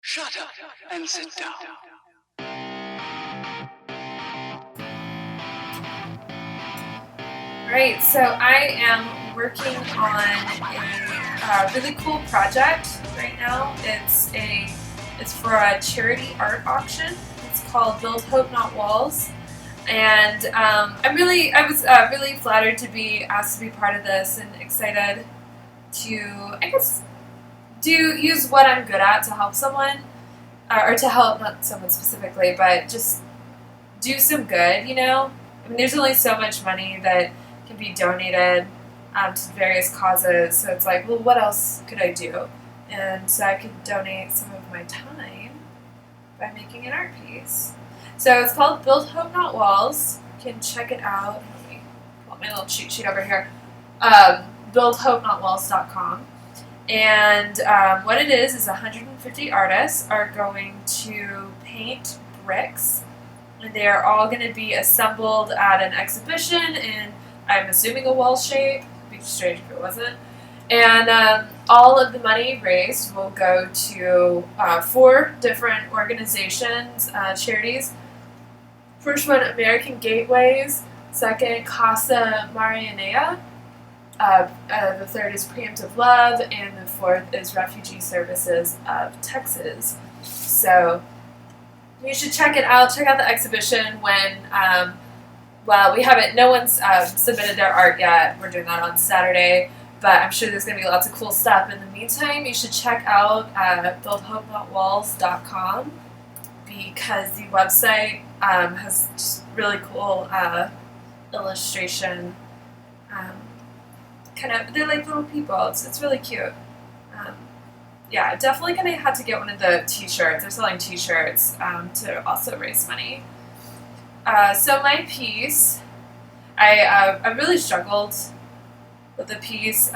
Shut up and sit down. Right, so I am working on a really cool project right now. It's for a charity art auction. It's called Build Hope Not Walls, and I was really flattered to be asked to be part of this and excited to I guess do use what I'm good at to help someone, or to help not someone specifically, but just do some good. I mean, there's only so much money that can be donated to various causes. So it's like, well, what else could I do? And so I could donate some of my time by making an art piece. So it's called Build Hope Not Walls. You can check it out. Let me pull up my little cheat sheet over here. BuildHopeNotWalls.com. And what it is 150 artists are going to paint bricks. And they are all going to be assembled at an exhibition in, I'm assuming, a wall shape. It'd be strange if it wasn't. And all of the money raised will go to 4 different organizations, charities. First one, American Gateways. Second, Casa Marianea. The third is Preemptive Love. And the fourth is Refugee Services of Texas. So you should check it out. Check out the exhibition when, we haven't, no one's submitted their art yet. We're doing that on Saturday, but I'm sure there's going to be lots of cool stuff. In the meantime, you should check out BuildHopeNotWalls.com because the website has just really cool illustration. They're like little people. It's really cute. Yeah, definitely gonna have to get one of the t-shirts. They're selling t-shirts to also raise money. So my piece, I really struggled with the piece.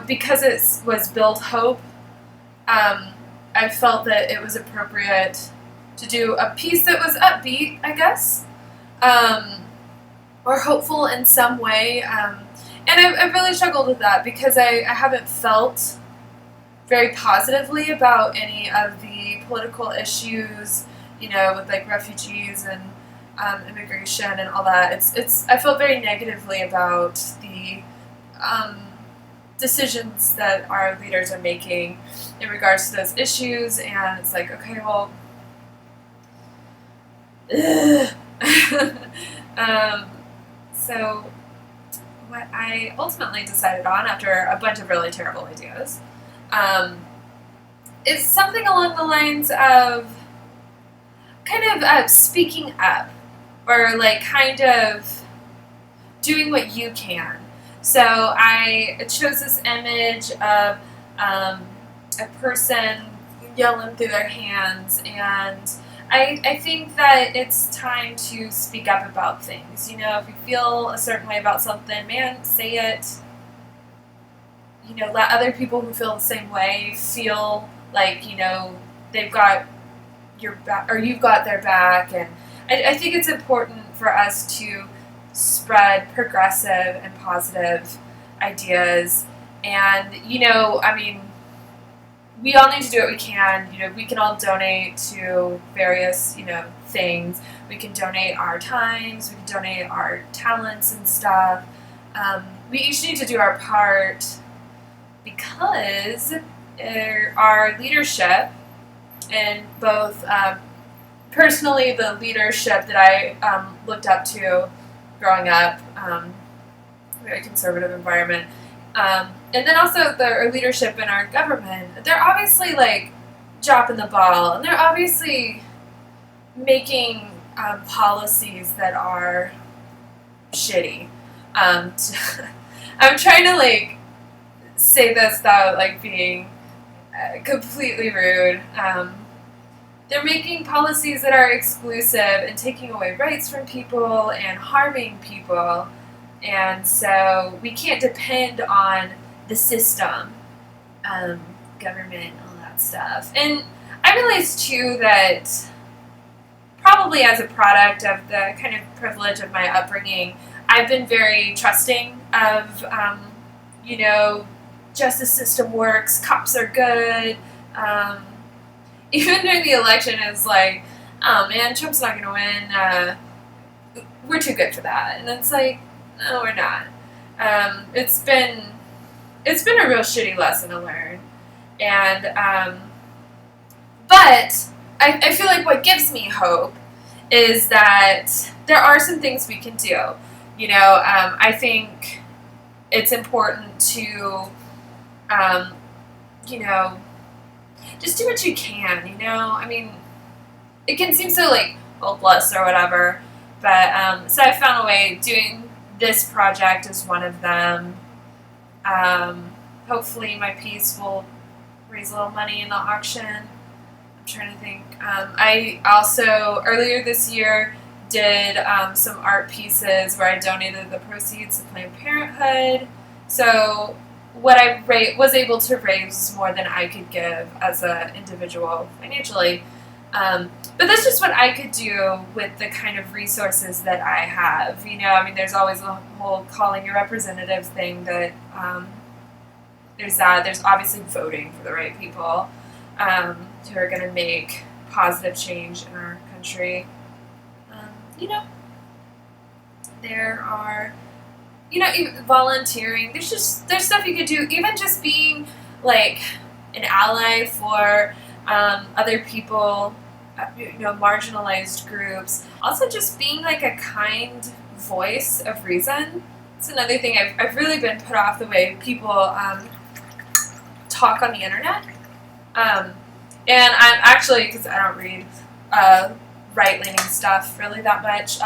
Because it was Build Hope, I felt that it was appropriate to do a piece that was upbeat, I guess, or hopeful in some way. And I really struggled with that because I haven't felt very positively about any of the political issues, with like refugees and immigration and all that. I felt very negatively about the decisions that our leaders are making in regards to those issues, and it's like, okay, well, so what I ultimately decided on after a bunch of really terrible ideas is something along the lines of kind of speaking up, or like kind of doing what you can. So I chose this image of a person yelling through their hands, and I think that it's time to speak up about things. If you feel a certain way about something, man, say it. Let other people who feel the same way feel like, they've got your back, or you've got their back. And I think it's important for us to spread progressive and positive ideas. And, I mean, we all need to do what we can. We can all donate to various, things. We can donate our times. We can donate our talents and stuff. We each need to do our part, because our leadership, and both personally the leadership that I looked up to growing up, very conservative environment, and then also the leadership in our government, they're obviously like dropping the ball, and they're obviously making policies that are shitty. I'm trying to like say this without like being completely rude. They're making policies that are exclusive and taking away rights from people and harming people, and so we can't depend on the system, government, all that stuff. And I realize too that probably as a product of the kind of privilege of my upbringing, I've been very trusting of, justice system works, cops are good, even during the election, it's like, oh man, Trump's not going to win. We're too good for that. And it's like, no, we're not. It's been a real shitty lesson to learn. And, but I feel like what gives me hope is that there are some things we can do. You know, I think it's important to, you know, just do what you can, you know? I mean, it can seem so, like, hopeless or whatever, but, so I found a way. Doing this project is one of them. Hopefully my piece will raise a little money in the auction. I'm trying to think. I also, earlier this year, did some art pieces where I donated the proceeds to Planned Parenthood. So what I was able to raise more than I could give as an individual financially. But that's just what I could do with the kind of resources that I have. You know, I mean, there's always a whole calling your representative thing that there's that. There's obviously voting for the right people who are going to make positive change in our country. You know, there are, you know, even volunteering. There's stuff you could do. Even just being like an ally for other people, you know, marginalized groups. Also, just being like a kind voice of reason. It's another thing I've really been put off the way people talk on the internet. And I'm actually, because I don't read right-leaning stuff really that much.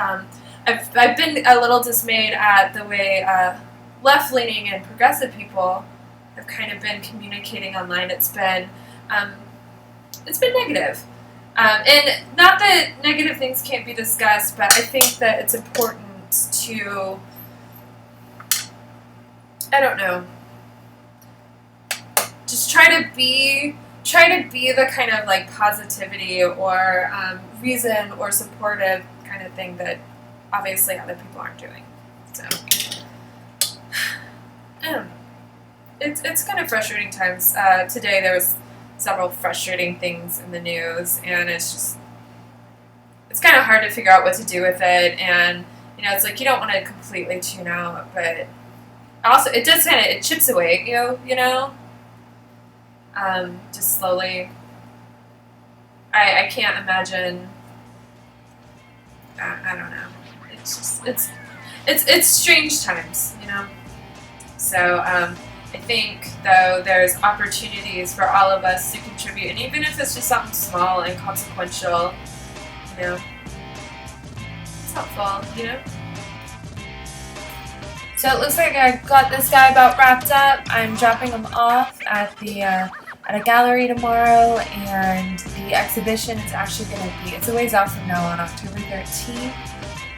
I've been a little dismayed at the way left-leaning and progressive people have kind of been communicating online. It's been negative. And not that negative things can't be discussed, but I think that it's important to, I don't know, just try to be the kind of like positivity or reason or supportive kind of thing that obviously other people aren't doing. So I don't know. It's kind of frustrating times. Today there was several frustrating things in the news, and it's kind of hard to figure out what to do with it. And you know, it's like you don't want to completely tune out, but also it does it chips away at you, you know. Just slowly. I can't imagine. I don't know. It's strange times, you know. So I think though there's opportunities for all of us to contribute, and even if it's just something small and consequential, you know, it's helpful, you know. So it looks like I got this guy about wrapped up. I'm dropping him off at a gallery tomorrow, and the exhibition is actually going to be, it's a ways out from now, on October 13th,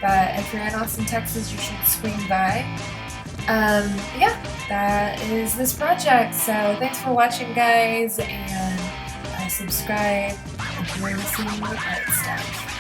but if you're in Austin, Texas, you should swing by. Yeah, that is this project, so thanks for watching, guys, and subscribe if you're missing the art stuff.